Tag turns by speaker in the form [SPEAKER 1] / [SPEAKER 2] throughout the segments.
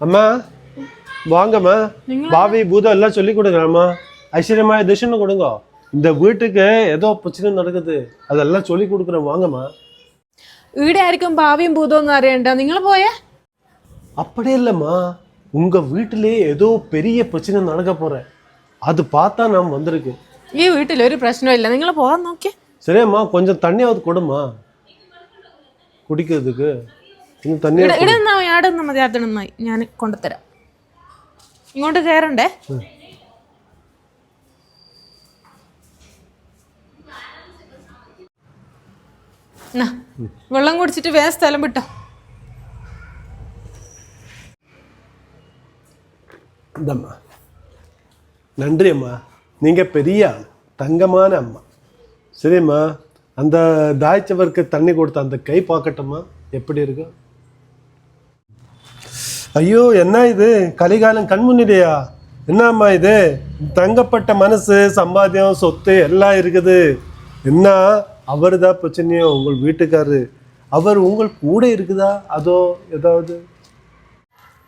[SPEAKER 1] அம்மா வாங்கம்மா. பாவி பூதம் எல்லாம் சொல்லி கொடுங்க அம்மா. ஐஸ்வர்யமா திஷன்னு கொடுங்க. இந்த வீட்டுக்கு ஏதோ பிரச்சனை நடக்குது, அதெல்லாம் சொல்லி கொடுக்குறேன் வாங்கம்மா.
[SPEAKER 2] ഇവിടെ ആയിരിക്കും ഭാവിയും ഭൂതവും അറിയണ്ട. നിങ്ങൾ പോയേ?
[SPEAKER 1] அப்படி இல்லைம்மா, உங்க வீட்டிலே ஏதோ பெரிய பிரச்சனை நடக்க போறேன், அது பார்த்தா நான் வந்திருக்கு.
[SPEAKER 2] ഈ വീട്ടിൽ ഒരു പ്രശ്നമില്ല, നിങ്ങൾ പോകാൻ നോക്കിയേ.
[SPEAKER 1] சரியாம்மா, கொஞ்சம் தண்ணியாவது கொடுமா കുടിக்கிறதுக்கு. கொஞ்சம் தண்ணி
[SPEAKER 2] ആടെന്നാ മതി, അതിനൊന്നായി ഞാൻ കൊണ്ടുതരാം. ഇങ്ങോട്ട് കയറണ്ടേ? വെള്ളം കുടിച്ചിട്ട് വേറെ സ്ഥലം വിട്ടോ.
[SPEAKER 1] இந்தம்மா. நன்றி அம்மா, நீங்க பெரிய ஆள், தங்கமான அம்மா. சரிம்மா, அந்த தாய்ச்சவருக்கு தண்ணி கொடுத்த அந்த கை பார்க்கட்டுமா எப்படி இருக்கு? ஐயோ என்ன இது, கலிகாலம் கண் முன்னிலையா? என்னம்மா இது, தங்கப்பட்ட மனசு, சம்பாத்தியம், சொத்து எல்லாம் இருக்குது. என்ன அவர் தான் பிரச்சனையோ, உங்கள் வீட்டுக்காரரு அவர் உங்கள் கூட இருக்குதா அதோ ஏதாவது?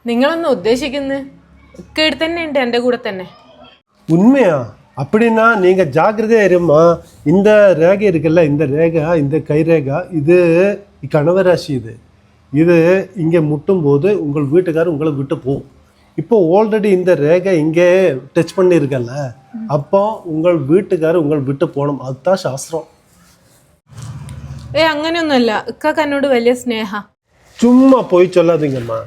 [SPEAKER 2] നിങ്ങളൊന്ന് ഉദ്ദേശിക്കുന്നത് ഒക്കെ തന്നെ ഉണ്ട് എൻ്റെ കൂടെ തന്നെ.
[SPEAKER 1] உண்மையா? அப்படின்னா நீங்க ஜாக்கிரதையா இருமா. இந்த ரேகை இருக்குல்ல, இந்த ரேகை, இந்த கை ரேகா, இது கணவராசி. இது இங்கே முட்டும் போது உங்கள் வீட்டுக்காரர் உங்களை விட்டு போகும். இப்போ ஆல்ரெடி இந்த ரேகை இங்கே டச் பண்ணியிருக்கல, அப்போ உங்கள் வீட்டுக்காரர் உங்களை விட்டு போகணும், அதுதான் சாஸ்திரம்.
[SPEAKER 2] അങ്ങനെയൊന്നുമല്ല, ഇക്കാക്ക് എന്നോട് വലിയ സ്നേഹ.
[SPEAKER 1] சும்மா போய் சொல்லாதீங்கம்மா,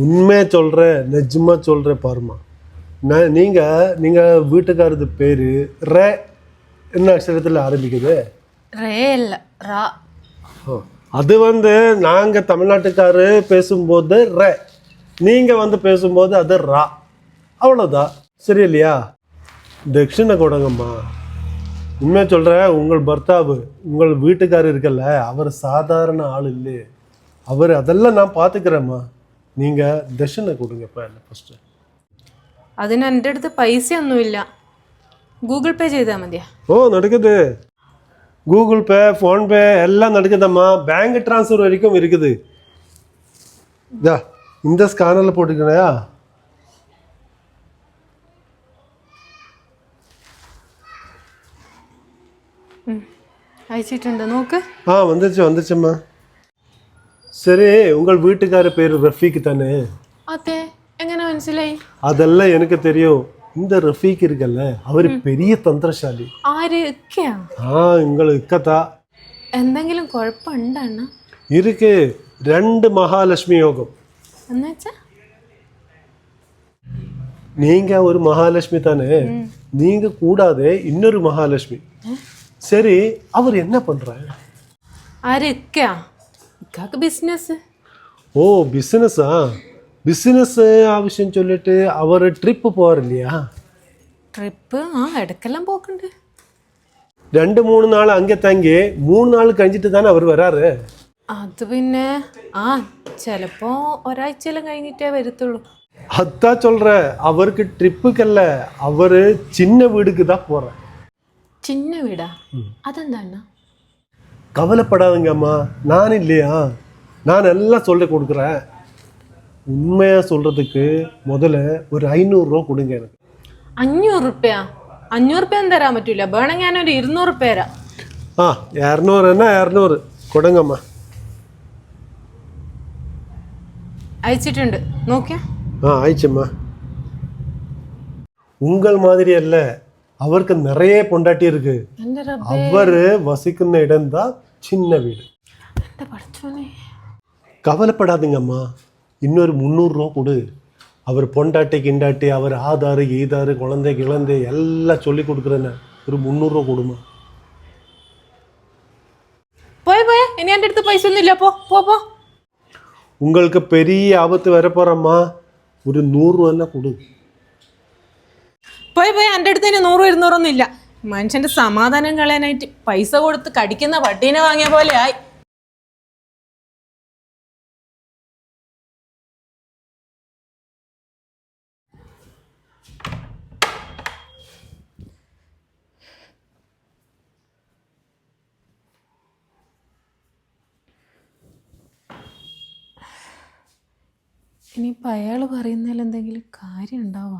[SPEAKER 1] உண்மையாக சொல்கிறேன், நிஜமாக சொல்கிறேன் பாருமா. நீங்கள் வீட்டுக்காரது பேர் ரே என்ன அக்ஷரத்தில் ஆரம்பிக்குது?
[SPEAKER 2] ரே இல்ல, ரா.
[SPEAKER 1] அது நாங்கள் தமிழ்நாட்டுக்காரு பேசும்போது ரே, நீங்கள் பேசும்போது அது ரா, அவ்வளோதான். சரி இல்லையா? தட்சிணை கொடுங்கம்மா. உண்மையாக சொல்கிறேன், உங்கள் பர்த்தாவு, உங்கள் வீட்டுக்காரர் இருக்கல்ல, அவர் சாதாரண ஆள் இல்லை. அவர் அதெல்லாம் நான் பார்த்துக்கிறேம்மா. நீங்கள் தட்சிணை கொடுங்கப்பா என்ன ஃபஸ்ட்டு.
[SPEAKER 2] അതിന് എൻ്റെ അടുത്ത് പൈസയൊന്നുമില്ല, ഗൂഗിൾ പേ ചെയ്താൽ മതിയാ?
[SPEAKER 1] ஓ நடக்குது, கூகுள் பே, ஃபோன்பே எல்லாம் நடக்குதம்மா. பேங்க் ட்ரான்ஸ்ஃபர் வரைக்கும் இருக்குது. இதா இந்த ஸ்கேனரில் போட்டுக்கணையா?
[SPEAKER 2] അയച്ചിട്ടുണ്ട്, നോക്ക്.
[SPEAKER 1] வந்துருச்சும்மா. சரி, உங்கள் வீட்டுக்காரர் பேர் ரஃபீக் தானே?
[SPEAKER 2] അതെ, എങ്ങനെ മനസ്സിലായി?
[SPEAKER 1] அதெல்லாம் எனக்கு தெரியும். இந்த ரஃபீக் இருக்கல்ல, அவர் பெரிய தந்திரசாலி.
[SPEAKER 2] ആര്? ഇക്കയാ?
[SPEAKER 1] உங்கள் இக்கத்தா.
[SPEAKER 2] എന്തെങ്കിലും കുഴപ്പമുണ്ടോ അണ്ണ?
[SPEAKER 1] இருக்கு, 2 மகாலட்சுமி யோகம்.
[SPEAKER 2] എന്നുവെച്ചാ?
[SPEAKER 1] நீங்க ஒரு மகாலட்சுமி தானே, நீங்க கூடாதே இன்னொரு மகாலட்சுமி. சரி, அவர் என்ன பண்றாரு?
[SPEAKER 2] ആര്? ഇക്കയാ? ഇക്കാക്ക് ബിസിനസ്.
[SPEAKER 1] ஓ பிஸ்னஸா? பிஸ்னஸ் ஆവശ്യം சொல்லிட்டு அவர் ட்ரிப்பு போவார் இல்லையா?
[SPEAKER 2] ട്രിപ്പ് ഇടയ്ക്കെല്ലാം പോക്കുണ്ട്.
[SPEAKER 1] 2-3 நாள் அங்கே தங்கி 3 நாள் கழிஞ்சிட்டு தானே அவர் வராரு.
[SPEAKER 2] അത് പിന്നെ ചിലപ്പോ ഒരാഴ്ചയെല്ലാം കഴിഞ്ഞിട്ടേ വരത്തുള്ളൂ.
[SPEAKER 1] அதான் சொல்கிறேன், அவருக்கு ட்ரிப்புக்கல்ல, அவர் சின்ன வீடுக்கு தான் போகிறார்.
[SPEAKER 2] ചിന്ന വീടാ? അതെന്താണ്?
[SPEAKER 1] கவலைப்படாதுங்க அம்மா, நான் இல்லையா, நான் எல்லாம் சொல்லி கொடுக்குறேன். உண்மையாக சொல்கிறதுக்கு முதல்ல ஒரு 500 ரூபா கொடுங்க எனக்கு.
[SPEAKER 2] 500 റുപ്യ? 500 റുപ്യ ഒന്നും തരാൻ പറ്റൂല, വേണമെങ്കിൽ ഞാനൊരു 200 റുപ്യ തരാം.
[SPEAKER 1] 200 200 കൊടുങ്ങമ്മ.
[SPEAKER 2] അയച്ചിട്ടുണ്ട്, നോക്കിയാ?
[SPEAKER 1] ஆயிடுச்சும்மா. உங்கள் மாதிரி அல்ல, அவருக்கு நிறைய பொண்டாட்டி இருக்கு. அவர் வசிക്കുന്ന இடம் தான் சின்ன வீடு. கவலைப்படாதுங்கம்மா, இன்னொரு 300 ரூபா கொடு. அவர் பொண்டாட்டி கிண்டாட்டி, அவர் ஆதாரு ஈதாரு குழந்தை கிழந்தை எல்லாம் சொல்லி கொடுக்குறேன்னு ஒரு 300 ரூபா கொடுமா.
[SPEAKER 2] போய் போய், இனி என் அடுத்து பைசா ஒன்றும் இல்லை, போ போ போ.
[SPEAKER 1] உங்களுக்கு பெரிய ஆபத்து வரப்போறம்மா, ഒരു 100 രൂപ കൊടു.
[SPEAKER 2] പോയി പോയി, എൻ്റെ അടുത്ത് ഇനി 100 200 ഒന്നും ഇല്ല. മനുഷ്യന്റെ സമാധാനം കളയാനായിട്ട് പൈസ കൊടുത്ത് കടിക്കുന്ന പട്ടീനെ വാങ്ങിയ പോലെ ആയി. ഇനിയിപ്പോൾ അയാൾ പറയുന്നതിൽ എന്തെങ്കിലും കാര്യം ഉണ്ടാവുക?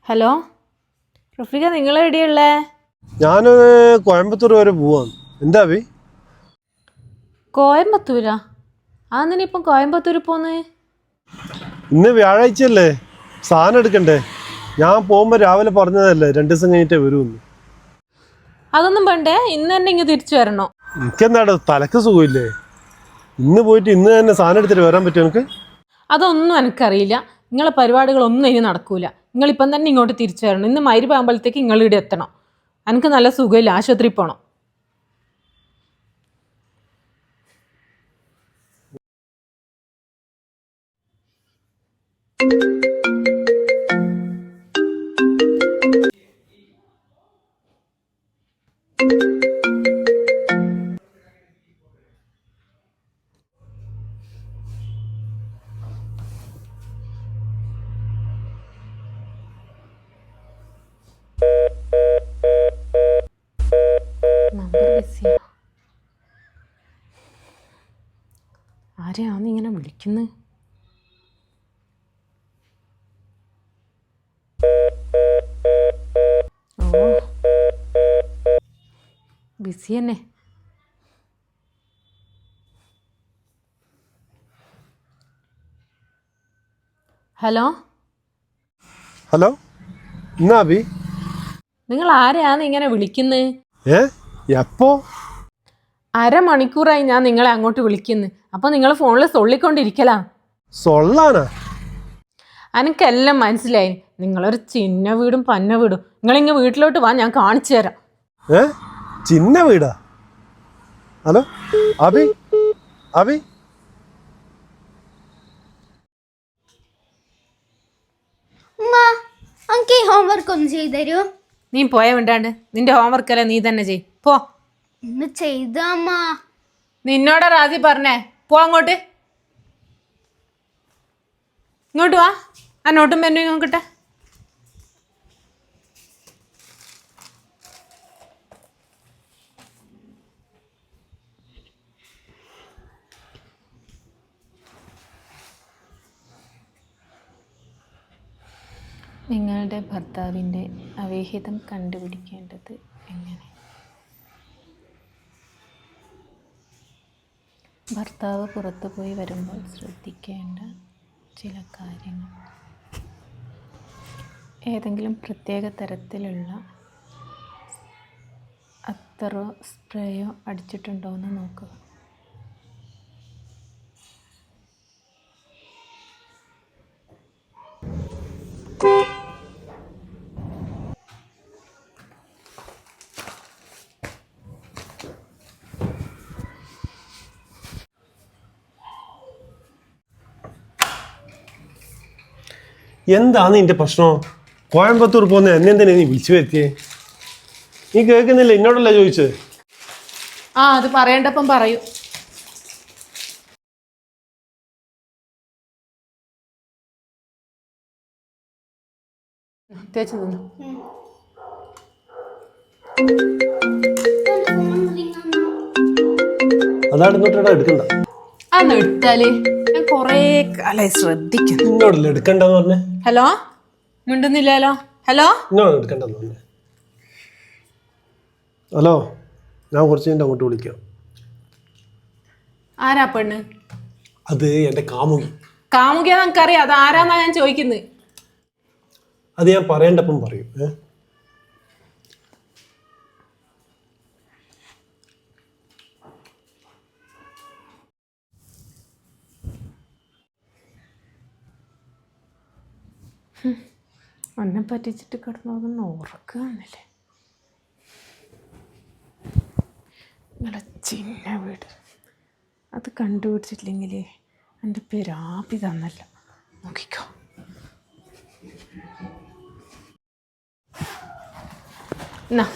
[SPEAKER 2] ഹലോ റഫീഖ, നിങ്ങളെവിടെയുള്ളേ?
[SPEAKER 1] ഞാൻ കോയമ്പത്തൂർ വരെ പോവാണ്. എന്താ അഭി?
[SPEAKER 2] കോയമ്പത്തൂരാ? ഇപ്പം കോയമ്പത്തൂർ പോന്ന്?
[SPEAKER 1] ഇന്ന് വ്യാഴാഴ്ചയല്ലേ, സാധനം എടുക്കണ്ടേ? ഞാൻ പോകുമ്പോൾ രാവിലെ പറഞ്ഞതല്ലേ 2 ദിവസം കഴിഞ്ഞിട്ടേ വരുമെന്ന്.
[SPEAKER 2] അതൊന്നും വേണ്ടേ, ഇന്ന് തന്നെ ഇങ്ങ് തിരിച്ചു വരണോ?
[SPEAKER 1] എനിക്കെന്താടോ തലക്ക് സുഖമില്ലേ? ഇന്ന് പോയിട്ട് ഇന്ന് തന്നെ സാധനം എടുത്തിട്ട് വരാൻ പറ്റുമോ എനിക്ക്?
[SPEAKER 2] അതൊന്നും എനിക്കറിയില്ല. നിങ്ങളെ പരിപാടികളൊന്നും ഇനി നടക്കൂല. നിങ്ങളിപ്പം തന്നെ ഇങ്ങോട്ട് തിരിച്ചു വരണം. ഇന്ന് മഗ്‌രിബാകുമ്പോഴത്തേക്ക് നിങ്ങൾ ഇവിടെ എത്തണം. എനിക്ക് നല്ല സുഖമില്ല, ആശുപത്രിയിൽ പോകണം. നമ്പർ ബിസിയാ. ആരെയാന്ന് ഇങ്ങനെ വിളിക്കുന്നത്? ഓ, ബിസി തന്നെ. ഹലോ
[SPEAKER 1] ഹലോ, എന്നാ അഭി?
[SPEAKER 2] നിങ്ങൾ ആരെയാന്ന് ഇങ്ങനെ വിളിക്കുന്നത്?
[SPEAKER 1] എപ്പോ?
[SPEAKER 2] അരമണിക്കൂറായി ഞാൻ നിങ്ങളെ അങ്ങോട്ട് വിളിക്കുന്നു. അപ്പോൾ നിങ്ങൾ ഫോണിൽ സൊള്ളിക്കൊണ്ടിരിക്കലാ.
[SPEAKER 1] സൊള്ളാനാ?
[SPEAKER 2] എനിക്കെല്ലാം മനസ്സിലായി. നിങ്ങളൊരു ചിന്ന വീടും പന്ന വീടും. നിങ്ങളിങ്ങ് വീട്ടിലോട്ട് വാ, ഞാൻ കാണിച്ചു തരാം.
[SPEAKER 1] ചിന്ന വീടാ? ഹലോ അഭി, അഭി
[SPEAKER 3] ഹോംവർക്ക് ഒന്ന് ചെയ്തു തരൂ.
[SPEAKER 2] നീ പോയ വേണ്ടാണ്ട്, നിന്റെ ഹോംവർക്ക് അല്ല, നീ തന്നെ ചെയ്. പോ.
[SPEAKER 3] ഇന്ന് ചെയ്ത അമ്മ.
[SPEAKER 2] നിന്നോടാ റാസി പറഞ്ഞേ, പോ അങ്ങോട്ട്. ഇങ്ങോട്ട് വാ, ആ നോട്ടും പെന്നും നോക്കട്ടെ. നിങ്ങളുടെ ഭർത്താവിൻ്റെ അവിഹിതം കണ്ടുപിടിക്കേണ്ടത് എങ്ങനെ? ഭർത്താവ് പുറത്തു പോയി വരുമ്പോൾ ശ്രദ്ധിക്കേണ്ട ചില കാര്യങ്ങൾ. ഏതെങ്കിലും പ്രത്യേക തരത്തിലുള്ള അത്തറോ സ്പ്രേയോ അടിച്ചിട്ടുണ്ടോ എന്ന് നോക്കുക.
[SPEAKER 1] എന്താണ് നിന്റെ പ്രശ്നം? കോയമ്പത്തൂർ പോകുന്ന എന്നെ എന്തിനാ നീ വിളിച്ചു വരുത്തിയേ? നീ കേൾക്കുന്നില്ല? എന്നോടല്ല ചോദിച്ചത്.
[SPEAKER 2] അത് പറയണ്ടപ്പം പറയൂ. തേച്ച് തിന്നു.
[SPEAKER 1] അതാണ് ഇങ്ങോട്ടാ എടുക്കണ്ട.
[SPEAKER 2] അന്ന് എടുത്താല് ഞാൻ കൊറേ കാലായി ശ്രദ്ധിക്കുന്നു.
[SPEAKER 1] എന്നോടല്ലേ എടുക്കണ്ടെന്ന് പറഞ്ഞേ?
[SPEAKER 2] ഹലോ, മിണ്ടുന്നില്ലല്ലോ. ഹലോ,
[SPEAKER 1] എന്നോട് എടുക്കണ്ടെന്ന് പറഞ്ഞേ? ഹലോ, ഞാൻ കുറച്ച് കഴിഞ്ഞിട്ട് അങ്ങോട്ട് വിളിക്കാം.
[SPEAKER 2] ആരാ പെണ്ണ്?
[SPEAKER 1] അത് എൻ്റെ കാമുകി.
[SPEAKER 2] കാമുകിയാ? നമുക്കറിയാം, അത് ആരാന്നാ ഞാൻ ചോദിക്കുന്നത്.
[SPEAKER 1] അത് ഞാൻ പറയേണ്ടപ്പം പറയും.
[SPEAKER 2] ഒന്നെ പറ്റിച്ചിട്ട് കിടന്നതൊന്ന് ഉറക്കുകയെന്നില്ലേ? നിങ്ങളെ ചിന്ന വീട് അത് കണ്ടുപിടിച്ചിട്ടില്ലെങ്കിൽ എൻ്റെ പേര് ആബി തന്നല്ല. നോക്കിക്കോ. എന്നാ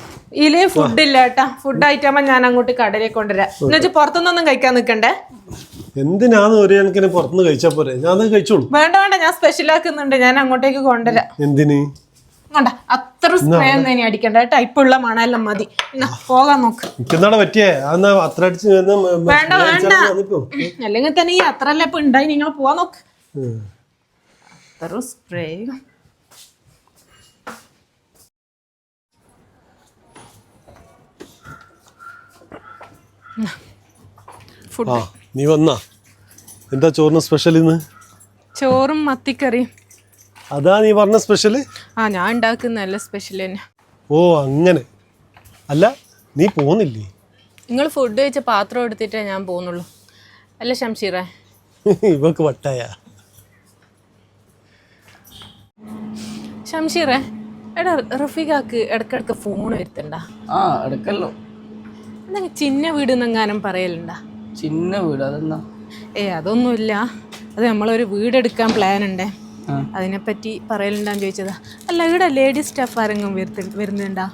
[SPEAKER 2] ഇതില് ഫുഡില്ല കേട്ടാ. ഫുഡ് ആയിട്ടാകുമ്പോ ഞാൻ അങ്ങോട്ട് കടയിലേക്ക് കൊണ്ടുവരാം. എന്നുവെച്ച് പുറത്തുനിന്നൊന്നും കഴിക്കാൻ നിൽക്കണ്ടേ.
[SPEAKER 1] എന്തിനാന്ന് ഒരു കണക്കിന് പുറത്തുനിന്ന് കഴിച്ചാൽ പോരെ, ഞാൻ അത് കഴിച്ചോളൂ.
[SPEAKER 2] വേണ്ട വേണ്ട, ഞാൻ സ്പെഷ്യൽ ആക്കുന്നുണ്ട്, ഞാൻ അങ്ങോട്ടേക്ക് കൊണ്ടുവരാം.
[SPEAKER 1] എന്തിന്?
[SPEAKER 2] വേണ്ട, അത്ര സ്പ്രേ ഒന്നും ഇനി അടിക്കണ്ട കേട്ടോ. ഇപ്പൊ ഉള്ള മണെല്ലാം മതി. പോകാൻ നോക്ക്.
[SPEAKER 1] എനിക്കെന്താടാ പറ്റിയേ? അന്ന് അത്ര അടിച്ച്
[SPEAKER 2] വേണ്ട വേണ്ട, അല്ലെങ്കിൽ തന്നെ ഈ അത്ര അല്ല ഇപ്പൊ ഉണ്ടായി. നിങ്ങൾ പോവാൻ നോക്ക്. അത്ര സ്പ്രേ
[SPEAKER 1] ആ നീ വന്നാ? എന്താ ചോറിന് സ്പെഷ്യൽ ഇന്ന്?
[SPEAKER 2] ചോറും മത്തിക്കറിയും.
[SPEAKER 1] അതാ നീ പറഞ്ഞ സ്പെഷ്യൽ?
[SPEAKER 2] ആ, ഞാൻ ഉണ്ടാക്കുന്നല്ല സ്പെഷ്യൽ തന്നെ.
[SPEAKER 1] ഓ അങ്ങനെ. അല്ല നീ പോന്നില്ലേ?
[SPEAKER 2] നിങ്ങൾ ഫുഡ് കഴിച്ച പാത്രം എടുത്തിട്ടേ ഞാൻ പോകുന്നുള്ളൂ. അല്ല ഷംഷീറേ?
[SPEAKER 1] ഇവക്ക് വട്ടായ.
[SPEAKER 2] ഷംഷീറേ, എടാ റഫീഖാക്ക് ഇടക്കിടക്ക് ഫോൺ വരുത്തണ്ട.
[SPEAKER 4] ആ എടുക്കല്ലോ.
[SPEAKER 2] എന്തെങ്കിലും ചിന്ന വീട് എന്നെങ്ങാനും പറയലുണ്ടാ?
[SPEAKER 4] ചിന്ന വീട് അതെന്നാ?
[SPEAKER 2] അതൊന്നുമില്ല. അത് നമ്മളൊരു വീടെടുക്കാൻ പ്ലാൻ ഉണ്ടേ, അതിനെപ്പറ്റി പറയലുണ്ടാന്ന് ചോദിച്ചതാ. അല്ല, ഇവിടെ ലേഡീസ് സ്റ്റാഫ് ആരെങ്കിലും വരുന്നുണ്ടാ?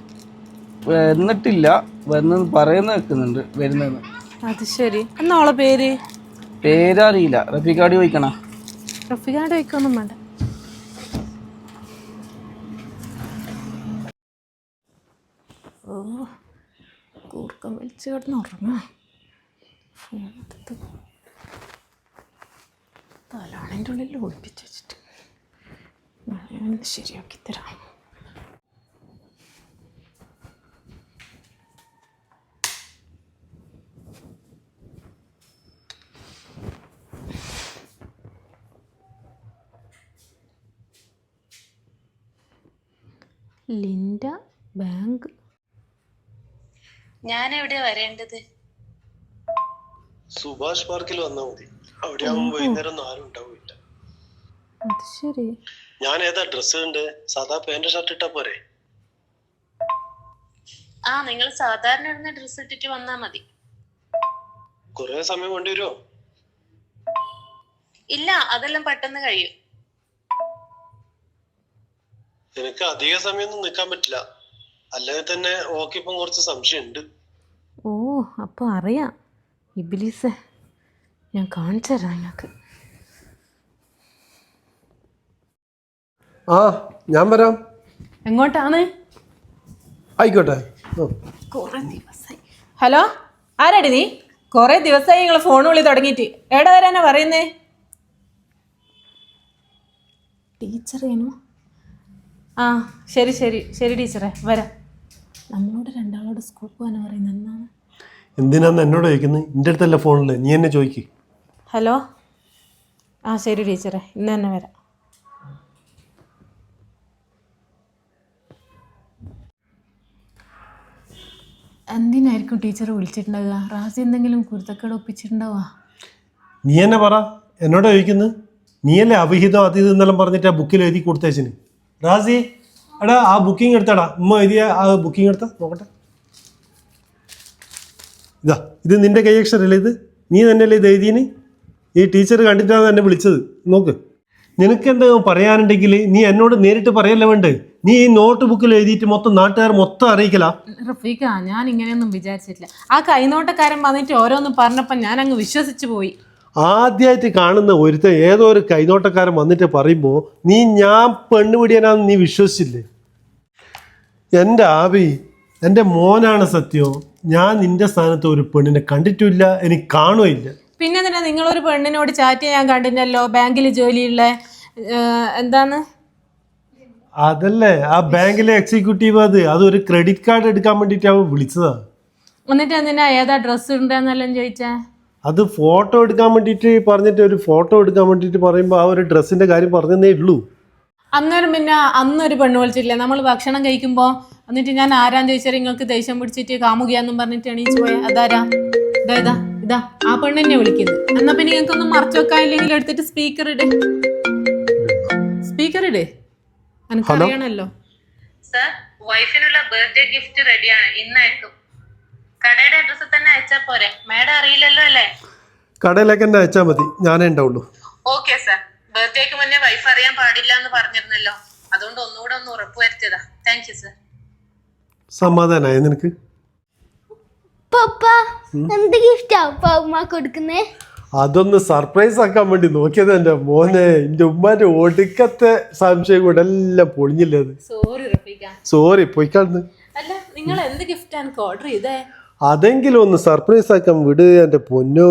[SPEAKER 4] വന്നിട്ടില്ല, വരുന്നത് പറയുന്ന വെക്കുന്നുണ്ട് വരുന്നത്.
[SPEAKER 2] അത് ശരി. എന്നാ അവളെ പേര്?
[SPEAKER 4] പേരറിയില്ല, റഫീഖാടി ചോദിക്കണ.
[SPEAKER 2] റഫീഖാട് വയ്ക്കൊന്നും വേണ്ട. ഓ, കൂർക്കം വലിച്ചു കിടന്ന് ഉറങ്ങാ. തലാണിൻ്റെ ഉള്ളിൽ ഒളിപ്പിച്ച് വെച്ചിട്ട് ശരിയാക്കി തരാം. Linda bank.
[SPEAKER 5] ഞാൻ എവിടെ വരേണ്ടത്?
[SPEAKER 1] സുഭാഷ് പാർക്കിൽ വന്നാ മതി. അവിടെ ആവുമ്പോ വൈകുന്നേരം ഒന്നും ആരും ഉണ്ടാവില്ല.
[SPEAKER 2] അത് ശരി.
[SPEAKER 1] ഞാൻ ഏതാ ഡ്രസ് ഉണ്ട്? സാധാ പാന്റ് ഷർട്ട് ഇട്ടാ പോരെ?
[SPEAKER 5] ആ, നിങ്ങൾ സാധാരണ ഇടുന്ന ഡ്രസ് ഇട്ടിട്ട് വന്നാ മതി.
[SPEAKER 1] കുറെ സമയം കൊണ്ടുവരുമോ?
[SPEAKER 5] ഇല്ല, അതെല്ലാം പെട്ടെന്ന് കഴിയും.
[SPEAKER 1] എനിക്ക് അധിക സമയമൊന്നും നിൽക്കാൻ പറ്റില്ല, അല്ലെങ്കിൽ തന്നെ ഓക്കിപ്പം കുറച്ച് സംശയമുണ്ട്.
[SPEAKER 2] ഓ, അപ്പോൾ അറിയാം. ഇബ്ലീസേ, ഞാൻ കാണിച്ചു തരാം നിങ്ങൾക്ക്.
[SPEAKER 1] ആ ഞാൻ വരാം.
[SPEAKER 2] എങ്ങോട്ടാണ്?
[SPEAKER 1] ആയിക്കോട്ടെ.
[SPEAKER 2] കുറേ ദിവസമായി. ഹലോ, ആരാടി നീ? കുറേ ദിവസമായി നിങ്ങൾ ഫോൺ വിളി തുടങ്ങിയിട്ട്. എവിടെ വരാനാ പറയുന്നേ? ടീച്ചറേനു? ആ ശരി ശരി ശരി ടീച്ചറെ, വരാം. നമ്മളോട് രണ്ടാളോട് സ്കൂൾ പോകാനാണ് പറയുന്നത്. എന്നാണ്?
[SPEAKER 1] എന്തിനാന്ന് എന്നോട് ചോദിക്കുന്നത്? എൻ്റെ അടുത്തല്ല ഫോണില്, നീ എന്നെ ചോദിക്ക്.
[SPEAKER 2] ഹലോ, ആ ശരി ടീച്ചറെ, ഇന്ന് തന്നെ വരാം. എന്തിനായിരിക്കും ടീച്ചർ വിളിച്ചിട്ടുണ്ടാവുക? റാസി എന്തെങ്കിലും കുരുത്തക്കേട് ഒപ്പിച്ചിട്ടുണ്ടാവുക?
[SPEAKER 1] നീ എന്നെ പറ, എന്നോട് ചോദിക്കുന്നത്. നീയല്ലേ അവിഹിതം അത് ഇതെന്നെല്ലാം പറഞ്ഞിട്ട് ആ ബുക്കിൽ എഴുതി കൊടുത്തേച്ചിന്. റാസി, എടാ ആ ബുക്കിംഗ് എടുത്താടാ. ഉമ്മ എഴുതിയ ആ ബുക്കിംഗ് എടുത്താ നോക്കട്ടെ. ഇതാ, ഇത് നിന്റെ കൈയക്ഷരല്ലേ ഇത്? നീ തന്നെയല്ലേ ഇത് എഴുതിയന്? ഈ ടീച്ചർ കണ്ടിട്ടാണ് എന്നെ വിളിച്ചത്. നോക്ക്, നിനക്ക് എന്തെങ്കിലും പറയാനുണ്ടെങ്കിൽ നീ എന്നോട് നേരിട്ട് പറയല്ലേ വേണ്ടേ? നീ ഈ നോട്ട് ബുക്കിൽ എഴുതിയിട്ട് മൊത്തം നാട്ടുകാർ മൊത്തം അറിയിക്കല.
[SPEAKER 2] റഫീഖ, ഞാൻ ഇങ്ങനെയൊന്നും വിചാരിച്ചിട്ടില്ല. ആ കൈനോട്ടക്കാരൻ വന്നിട്ട് ഓരോന്നും പറഞ്ഞപ്പോൾ ഞാൻ അങ്ങ് വിശ്വസിച്ചു പോയി.
[SPEAKER 1] ആദ്യമായിട്ട് കാണുന്ന ഒരുത്തൻ ഏതോ ഒരു കൈനോട്ടക്കാരൻ വന്നിട്ട് പറയുമ്പോൾ നീ ഞാൻ പെണ്ണുപിടിയാനാന്ന് നീ വിശ്വസിച്ചില്ലേ? എൻ്റെ ആബി, എൻ്റെ മോനാണ് സത്യം. ഞാൻ നിന്റെ സ്ഥാനത്ത് ഒരു പെണ്ണിനെ കണ്ടിട്ടില്ല, എനിക്ക് കാണുകയില്ല.
[SPEAKER 2] പിന്നെ എന്തിനാ നിങ്ങളൊരു പെണ്ണിനോട് ചാറ്റ് ചെയ്യാൻ കണ്ടില്ലല്ലോ? ബാങ്കിൽ ജോലിയുള്ള എന്താണ്?
[SPEAKER 1] അതല്ലേ ആ ബാങ്കിലെ എക്സിക്യൂട്ടീവ്. അതൊരു ക്രെഡിറ്റ് കാർഡ് എടുക്കാൻ വേണ്ടിയിട്ട് അവൻ വിളിച്ചതാ.
[SPEAKER 2] എന്നിട്ട് എന്തിനാ ഏതാ ഡ്രസ്സ് ഉണ്ടെന്നെല്ലാം ചോദിച്ചാ?
[SPEAKER 1] അത് ഫോട്ടോ എടുക്കാൻ വേണ്ടിയിട്ട് പറഞ്ഞിട്ട്, ഒരു ഫോട്ടോ എടുക്കാൻ വേണ്ടിയിട്ട് പറയുമ്പോൾ ആ ഒരു ഡ്രസ്സിൻ്റെ കാര്യം പറഞ്ഞതേ ഉള്ളൂ.
[SPEAKER 2] അന്നേരം പിന്നെ അന്നൊരു പെണ്ണ് വിളിച്ചിട്ടില്ല നമ്മൾ ഭക്ഷണം കഴിക്കുമ്പോൾ? എന്നിട്ട് ഞാൻ ആരാന്ന് ചോദിച്ചാൽ നിങ്ങൾക്ക് ദേഷ്യം പിടിച്ചിട്ട് കാമുകയാന്നും പറഞ്ഞിട്ട് എണീച്ച് പോയ അതാരാ? ഇതാ ഇതാ ആ പെണ്ണ് തന്നെ വിളിക്കുന്നത്. എന്നാ പിന്നെ നിങ്ങൾക്കൊന്നും മറച്ചു വെക്കാൻ ഇല്ലെങ്കിൽ എടുത്തിട്ട് സ്പീക്കർ ഇട്. എനിക്കറിയണല്ലോ.
[SPEAKER 5] സർ, വൈഫിനുള്ള ബർത്ത്ഡേ ഗിഫ്റ്റ് റെഡിയാണ്, ഇന്നയക്കും. കടയുടെ അഡ്രസ് തന്നെ അയച്ചാ പോരെ? മാഡം അറിയില്ലല്ലോ അല്ലേ?
[SPEAKER 1] കടയിലേക്ക് തന്നെ അയച്ചാൽ മതി, ഞാനേ ഉണ്ടാവുള്ളൂ.
[SPEAKER 5] Okay sir. ബർത്ത്ഡേക്ക് മുന്നേ വൈഫ് അറിയാൻ പാടില്ല എന്ന് പറഞ്ഞിരുന്നല്ലോ, അതുകൊണ്ട് ഒന്നുകൂടെ ഒന്ന് ഉറപ്പുവരുത്തിയതാ. Thank you sir.
[SPEAKER 1] സമാധാനായ നിനക്ക്?
[SPEAKER 3] പപ്പ എന്ത് ഗിഫ്റ്റാ ഉപ്പ ഉമ്മ കൊടുക്കുന്നേ?
[SPEAKER 1] അതൊന്ന് സർപ്രൈസ് ആക്കാൻ വേണ്ടി നോക്കിയത് എൻ്റെ മോനെ. എൻ്റെ ഉമ്മാന്റെ ഒടുക്കത്തെ സംശയം കൂടെ എല്ലാം പൊളിഞ്ഞില്ലേ അത്.
[SPEAKER 2] സോറി റഫീഖ.
[SPEAKER 1] സോറി പോയിക്കാന്ന്.
[SPEAKER 2] അല്ല നിങ്ങൾ എന്ത് ഗിഫ്റ്റാണ് ഓർഡർ ചെയ്തേ?
[SPEAKER 1] അതെങ്കിലും ഒന്ന് സർപ്രൈസ് ആക്കാൻ വിട് എൻ്റെ പൊന്നോ.